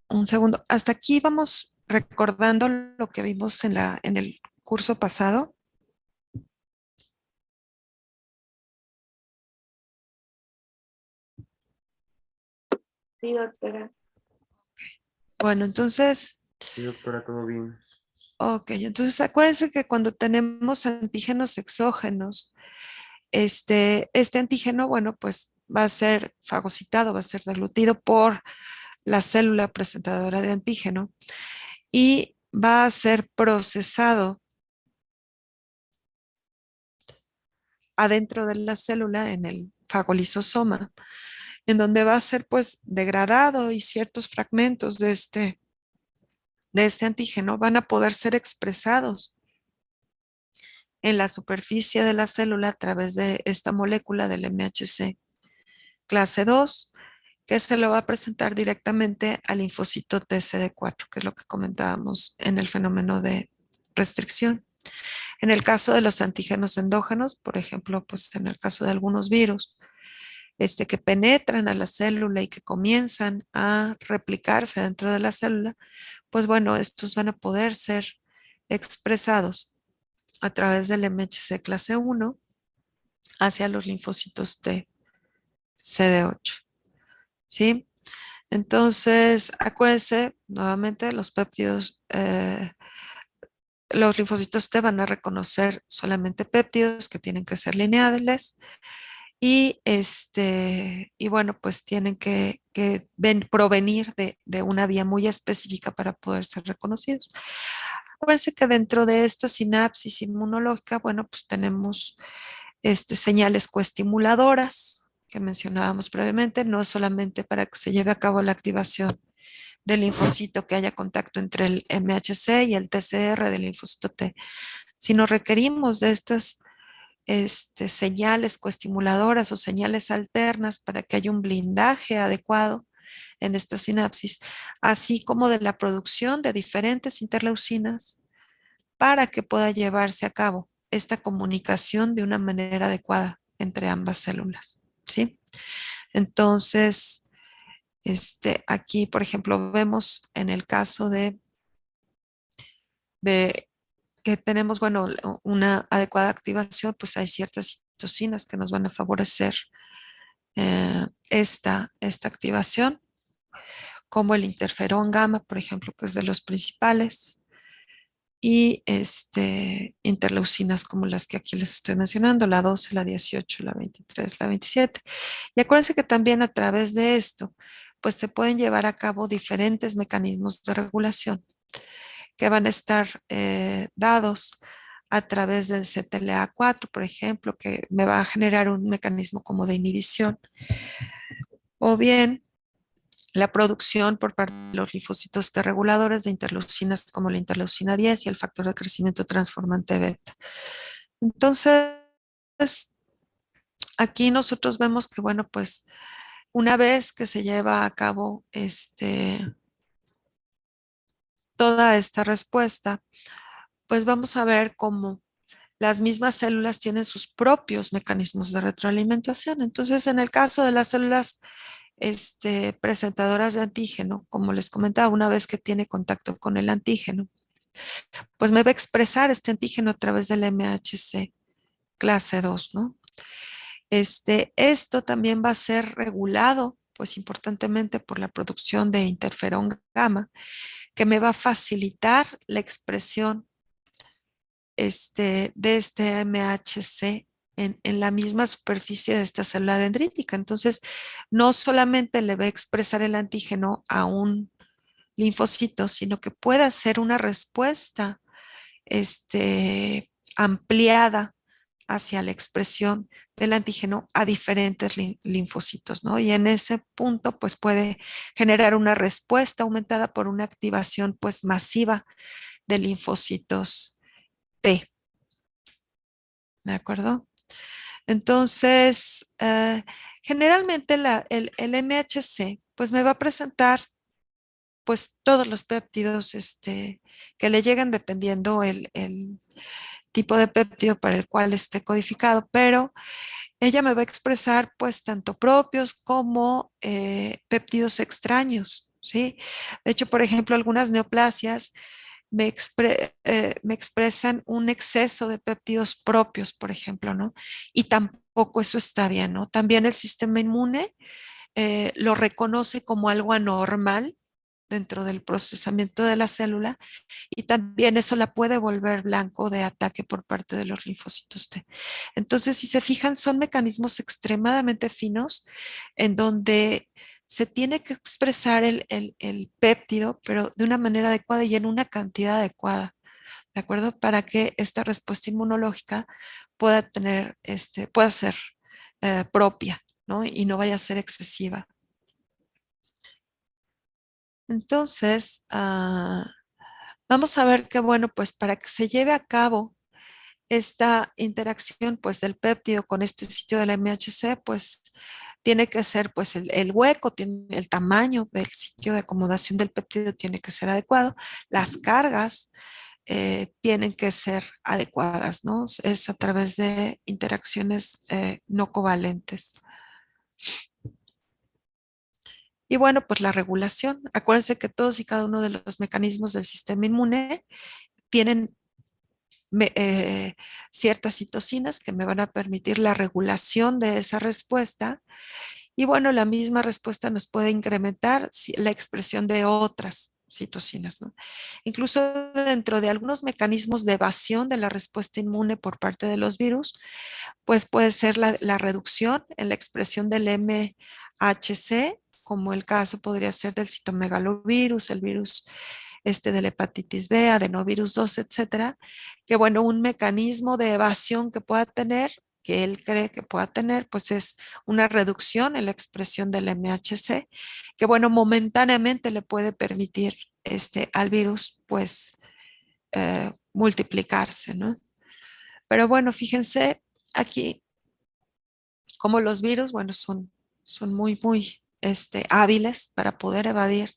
un segundo. Hasta aquí vamos recordando lo que vimos en el curso pasado. Sí, doctora. Bueno, entonces, Sí, doctora, todo bien. ok, entonces acuérdense que cuando tenemos antígenos exógenos, este antígeno, bueno, pues va a ser fagocitado, va a ser deglutido por la célula presentadora de antígeno y va a ser procesado adentro de la célula en el fagolisosoma, en donde va a ser pues degradado y ciertos fragmentos de este antígeno van a poder ser expresados en la superficie de la célula a través de esta molécula del MHC clase 2, que se lo va a presentar directamente al linfocito TCD4, que es lo que comentábamos en el fenómeno de restricción. En el caso de los antígenos endógenos, por ejemplo, pues en el caso de algunos virus, que penetran a la célula y que comienzan a replicarse dentro de la célula, pues bueno, estos van a poder ser expresados a través del MHC clase 1 hacia los linfocitos T CD8, ¿sí? Entonces, acuérdense nuevamente, los péptidos, los linfocitos T van a reconocer solamente péptidos que tienen que ser lineales y, y bueno, pues tienen que provenir de una vía muy específica para poder ser reconocidos. Acuérdense que dentro de esta sinapsis inmunológica, bueno, pues tenemos señales coestimuladoras que mencionábamos previamente, no solamente para que se lleve a cabo la activación del linfocito, que haya contacto entre el MHC y el TCR del linfocito T, sino requerimos de estas señales coestimuladoras o señales alternas para que haya un blindaje adecuado en esta sinapsis, así como de la producción de diferentes interleucinas para que pueda llevarse a cabo esta comunicación de una manera adecuada entre ambas células, ¿sí? Entonces, aquí, por ejemplo, vemos en el caso de que tenemos, bueno, una adecuada activación, pues hay ciertas citocinas que nos van a favorecer esta activación, como el interferón gamma, por ejemplo, que es de los principales, y interleucinas como las que aquí les estoy mencionando, la 12, la 18, la 23, la 27. Y acuérdense que también a través de esto, pues se pueden llevar a cabo diferentes mecanismos de regulación que van a estar dados a través del CTLA4, por ejemplo, que me va a generar un mecanismo como de inhibición, o bien la producción por parte de los linfocitos T reguladores de interleucinas como la interleucina 10 y el factor de crecimiento transformante beta. Entonces, aquí nosotros vemos que, bueno, pues una vez que se lleva a cabo toda esta respuesta, pues vamos a ver cómo las mismas células tienen sus propios mecanismos de retroalimentación. Entonces, en el caso de las células presentadoras de antígeno, como les comentaba, una vez que tiene contacto con el antígeno, pues me va a expresar este antígeno a través del MHC clase 2, ¿no? Esto también va a ser regulado, pues importantemente por la producción de interferón gamma, que me va a facilitar la expresión de este MHC en la misma superficie de esta célula dendrítica. Entonces, no solamente le va a expresar el antígeno a un linfocito, sino que puede hacer una respuesta ampliada hacia la expresión del antígeno a diferentes linfocitos, ¿no? Y en ese punto, pues puede generar una respuesta aumentada por una activación, pues masiva de linfocitos T, ¿de acuerdo? Entonces, generalmente el MHC, pues me va a presentar pues todos los péptidos que le llegan dependiendo tipo de péptido para el cual esté codificado, pero ella me va a expresar pues tanto propios como péptidos extraños, ¿sí? De hecho, por ejemplo, algunas neoplasias me expresan un exceso de péptidos propios, por ejemplo, ¿no? Y tampoco eso está bien, ¿no? También el sistema inmune lo reconoce como algo anormal dentro del procesamiento de la célula y también eso la puede volver blanco de ataque por parte de los linfocitos T. Entonces, si se fijan, son mecanismos extremadamente finos en donde se tiene que expresar el péptido, pero de una manera adecuada y en una cantidad adecuada, ¿de acuerdo? Para que esta respuesta inmunológica pueda tener, pueda ser propia, ¿no? Y no vaya a ser excesiva. Entonces, vamos a ver que, bueno, pues para que se lleve a cabo esta interacción, pues del péptido con este sitio de la MHC, pues tiene que ser, pues el hueco, el tamaño del sitio de acomodación del péptido tiene que ser adecuado, las cargas tienen que ser adecuadas, ¿no? Es a través de interacciones no covalentes. Y bueno, pues la regulación. Acuérdense que todos y cada uno de los mecanismos del sistema inmune tienen ciertas citocinas que me van a permitir la regulación de esa respuesta. Y bueno, la misma respuesta nos puede incrementar la expresión de otras citocinas, ¿no? Incluso dentro de algunos mecanismos de evasión de la respuesta inmune por parte de los virus, pues puede ser la reducción en la expresión del MHC, como el caso podría ser del citomegalovirus, el virus de la hepatitis B, adenovirus 2, etcétera, que bueno, un mecanismo de evasión que pueda tener, que él cree que pueda tener, pues es una reducción en la expresión del MHC, que bueno, momentáneamente le puede permitir al virus, pues, multiplicarse, ¿no? Pero bueno, fíjense aquí como los virus, bueno, son muy hábiles para poder evadir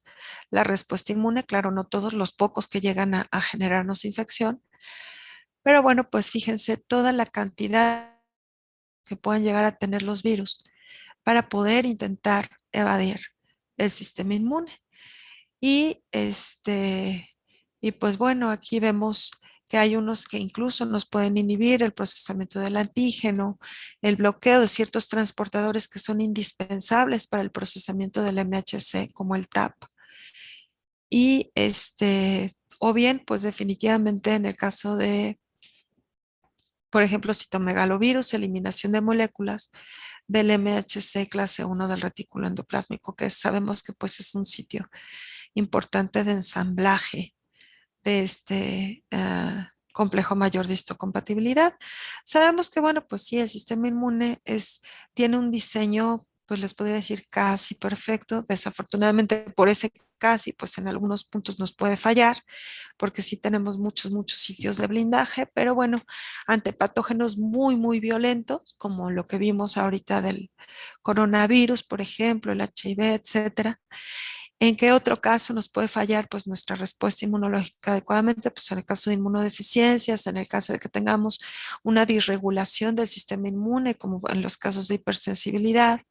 la respuesta inmune. Claro, no todos los pocos que llegan a generarnos infección, pero bueno, pues fíjense toda la cantidad que pueden llegar a tener los virus para poder intentar evadir el sistema inmune. Y y pues bueno, aquí vemos que hay unos que incluso nos pueden inhibir el procesamiento del antígeno, el bloqueo de ciertos transportadores que son indispensables para el procesamiento del MHC, como el TAP. Y o bien, pues definitivamente en el caso de, por ejemplo, citomegalovirus, eliminación de moléculas del MHC clase 1 del retículo endoplásmico, que sabemos que pues es un sitio importante de ensamblaje de complejo mayor de histocompatibilidad. Sabemos que, bueno, pues sí, el sistema inmune tiene un diseño, pues les podría decir casi perfecto. Desafortunadamente, por ese casi, pues en algunos puntos nos puede fallar, porque sí tenemos muchos sitios de blindaje, pero bueno, ante patógenos muy violentos, como lo que vimos ahorita del coronavirus, por ejemplo, el HIV, etcétera. ¿En qué otro caso nos puede fallar pues nuestra respuesta inmunológica adecuadamente? Pues en el caso de inmunodeficiencias, en el caso de que tengamos una disregulación del sistema inmune, como en los casos de hipersensibilidad,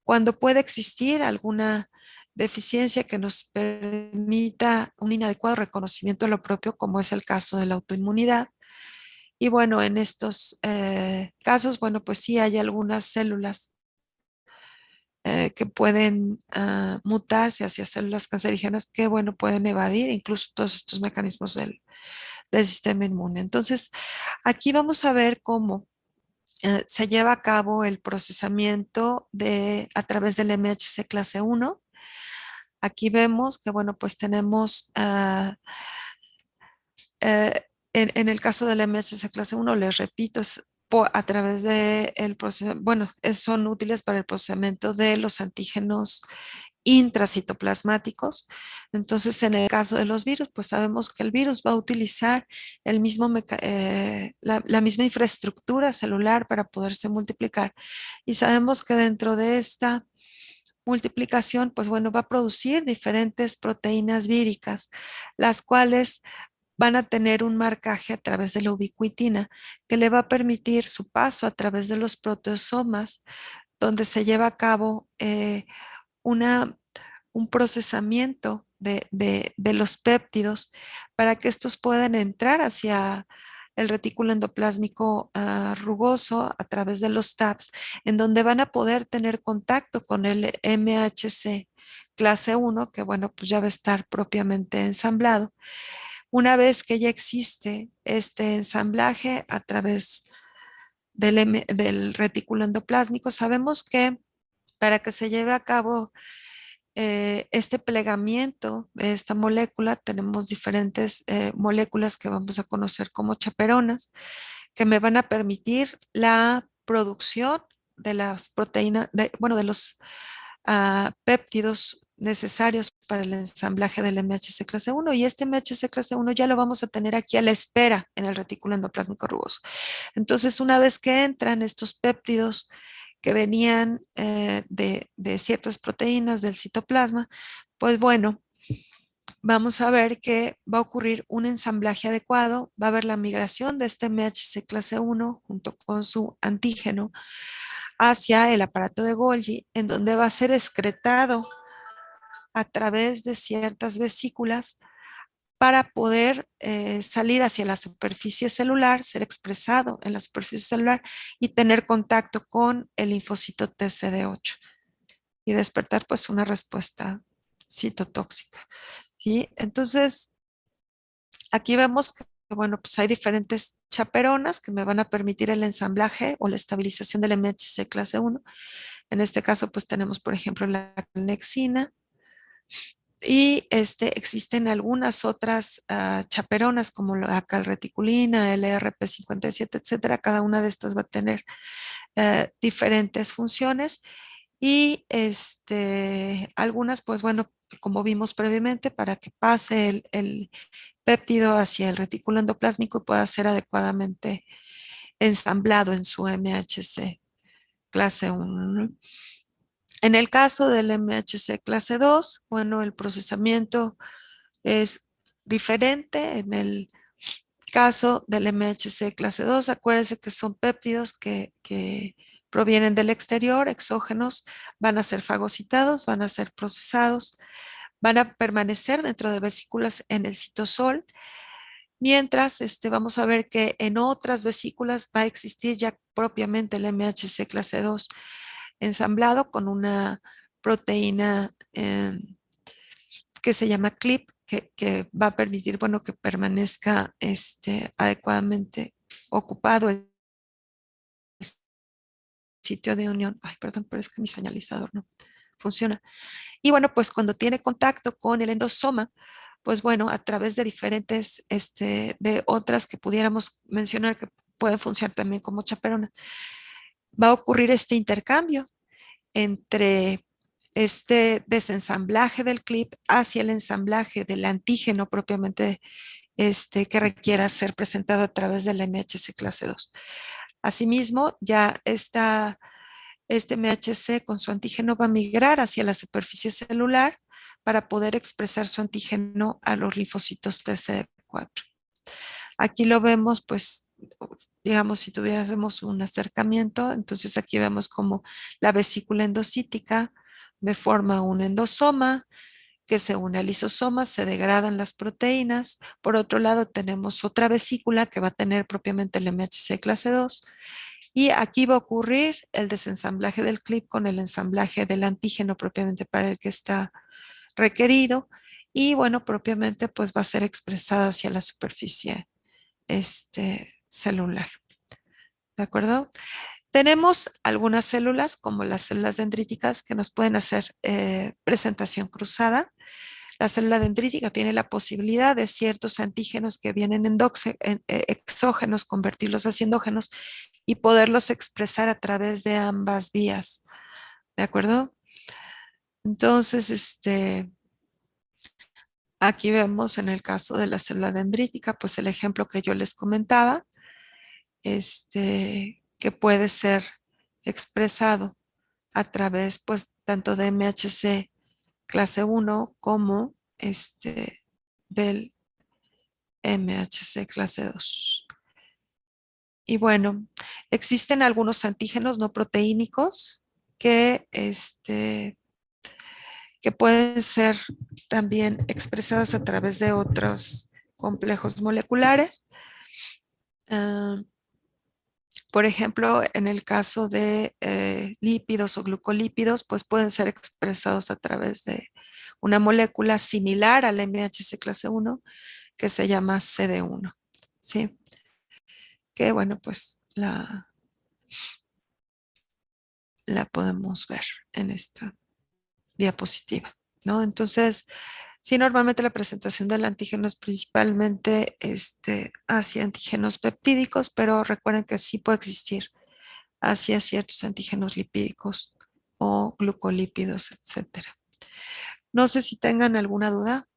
cuando puede existir alguna deficiencia que nos permita un inadecuado reconocimiento de lo propio, como es el caso de la autoinmunidad. Y bueno, en estos casos, bueno, pues sí hay algunas células que pueden mutarse hacia células cancerígenas que, bueno, pueden evadir incluso todos estos mecanismos del sistema inmune. Entonces, aquí vamos a ver cómo se lleva a cabo el procesamiento a través del MHC clase 1. Aquí vemos que, bueno, pues tenemos en el caso del MHC clase 1, les repito, a través del proceso, bueno, son útiles para el procesamiento de los antígenos intracitoplasmáticos. Entonces, en el caso de los virus, pues sabemos que el virus va a utilizar la misma infraestructura celular para poderse multiplicar. Y sabemos que dentro de esta multiplicación, pues bueno, va a producir diferentes proteínas víricas, las cuales van a tener un marcaje a través de la ubiquitina que le va a permitir su paso a través de los proteosomas, donde se lleva a cabo un procesamiento de los péptidos para que estos puedan entrar hacia el retículo endoplásmico rugoso a través de los TAPS, en donde van a poder tener contacto con el MHC clase 1, que bueno, pues ya va a estar propiamente ensamblado. Una vez que ya existe este ensamblaje a través del retículo endoplásmico, sabemos que para que se lleve a cabo este plegamiento de esta molécula, tenemos diferentes moléculas que vamos a conocer como chaperonas, que me van a permitir la producción de las proteínas, bueno, de los péptidos necesarios para el ensamblaje del MHC clase 1, y este MHC clase 1 ya lo vamos a tener aquí a la espera en el retículo endoplásmico rugoso. Entonces, una vez que entran estos péptidos que venían de ciertas proteínas del citoplasma, pues bueno, vamos a ver que va a ocurrir un ensamblaje adecuado, va a haber la migración de este MHC clase 1 junto con su antígeno hacia el aparato de Golgi, en donde va a ser excretado a través de ciertas vesículas para poder salir hacia la superficie celular, ser expresado en la superficie celular y tener contacto con el linfocito TCD8 y despertar pues una respuesta citotóxica. ¿Sí? Entonces, aquí vemos que, bueno, pues hay diferentes chaperonas que me van a permitir el ensamblaje o la estabilización del MHC clase 1. En este caso, pues tenemos, por ejemplo, la calnexina, y existen algunas otras chaperonas como la calreticulina, el ERP57, etcétera. Cada una de estas va a tener diferentes funciones y algunas, pues bueno, como vimos previamente, para que pase el péptido hacia el retículo endoplásmico y pueda ser adecuadamente ensamblado en su MHC clase 1, ¿no? En el caso del MHC clase 2, bueno, el procesamiento es diferente. En el caso del MHC clase 2, acuérdense que son péptidos que provienen del exterior, exógenos, van a ser fagocitados, van a ser procesados, van a permanecer dentro de vesículas en el citosol, mientras vamos a ver que en otras vesículas va a existir ya propiamente el MHC clase 2 ensamblado con una proteína que se llama CLIP, que va a permitir, bueno, que permanezca adecuadamente ocupado el sitio de unión. Ay, perdón, pero es que mi señalizador no funciona. Y bueno, pues cuando tiene contacto con el endosoma, pues bueno, a través de diferentes, de otras que pudiéramos mencionar que pueden funcionar también como chaperonas, va a ocurrir este intercambio entre este desensamblaje del clip hacia el ensamblaje del antígeno propiamente que requiera ser presentado a través del MHC clase 2. Asimismo, ya este MHC con su antígeno va a migrar hacia la superficie celular para poder expresar su antígeno a los linfocitos TCD4. Aquí lo vemos, pues, digamos, si tuviésemos un acercamiento, entonces aquí vemos como la vesícula endocítica me forma un endosoma que se une al lisosoma, se degradan las proteínas. Por otro lado, tenemos otra vesícula que va a tener propiamente el MHC clase 2. Y aquí va a ocurrir el desensamblaje del clip con el ensamblaje del antígeno propiamente para el que está requerido. Y bueno, propiamente pues va a ser expresado hacia la superficie celular. ¿De acuerdo? Tenemos algunas células, como las células dendríticas, que nos pueden hacer presentación cruzada. La célula dendrítica tiene la posibilidad de ciertos antígenos que vienen exógenos, convertirlos a endógenos y poderlos expresar a través de ambas vías. ¿De acuerdo? Entonces, aquí vemos en el caso de la célula dendrítica, pues el ejemplo que yo les comentaba, que puede ser expresado a través, pues, tanto de MHC clase 1 como del MHC clase 2. Y bueno, existen algunos antígenos no proteínicos que, que pueden ser también expresados a través de otros complejos moleculares. Por ejemplo, en el caso de lípidos o glucolípidos, pues pueden ser expresados a través de una molécula similar al MHC clase 1 que se llama CD1, ¿sí? Que bueno, pues la podemos ver en esta diapositiva, ¿no? Entonces, sí, normalmente la presentación del antígeno es principalmente hacia antígenos peptídicos, pero recuerden que sí puede existir hacia ciertos antígenos lipídicos o glucolípidos, etcétera. No sé si tengan alguna duda.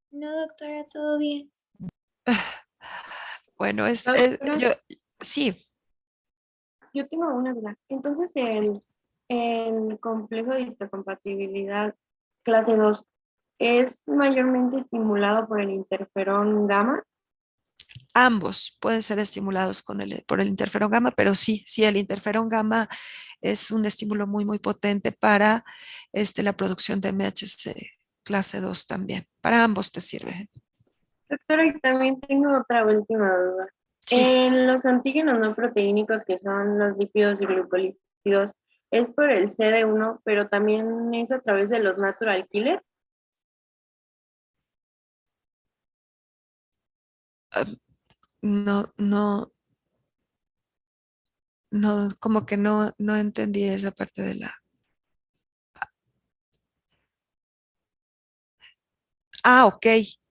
No, doctora, todo bien. Bueno, Doctora, sí, yo tengo una duda. Entonces, el complejo de histocompatibilidad clase 2 es mayormente estimulado por el interferón gamma. ambos pueden ser estimulados por el interferón gamma, pero sí, el interferón gamma es un estímulo muy, muy potente para la producción de MHC clase 2 también. Para ambos te sirve. Doctora, y también tengo otra última duda. Sí. En los antígenos no proteínicos, que son los lípidos y glucolípidos, es por el CD1, pero también es a través de los natural killers. No, como que no entendí esa parte de la... Ok,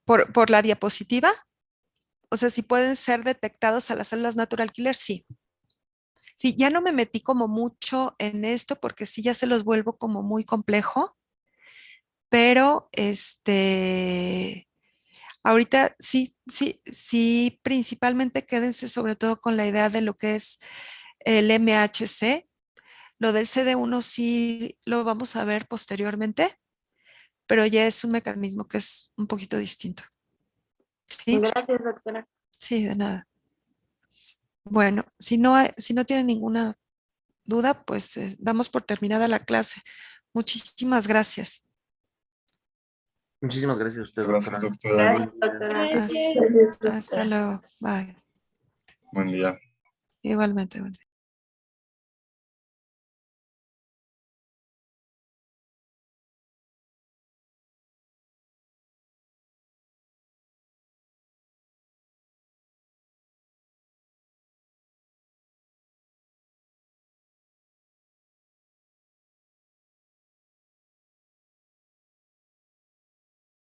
por la diapositiva. O sea, si pueden ser detectados a las células natural killer, sí. Sí, ya no me metí como mucho en esto porque sí ya se los vuelvo como muy complejo, pero ahorita sí, principalmente quédense sobre todo con la idea de lo que es el MHC. Lo del CD1 sí lo vamos a ver posteriormente, pero ya es un mecanismo que es un poquito distinto. ¿Sí? Gracias, doctora. Sí, de nada. Bueno, si no tienen ninguna duda, pues damos por terminada la clase. Muchísimas gracias. Muchísimas gracias a usted, Gracias, doctora. doctora. Gracias, doctora. Hasta luego. Bye. Buen día. Igualmente. Bueno.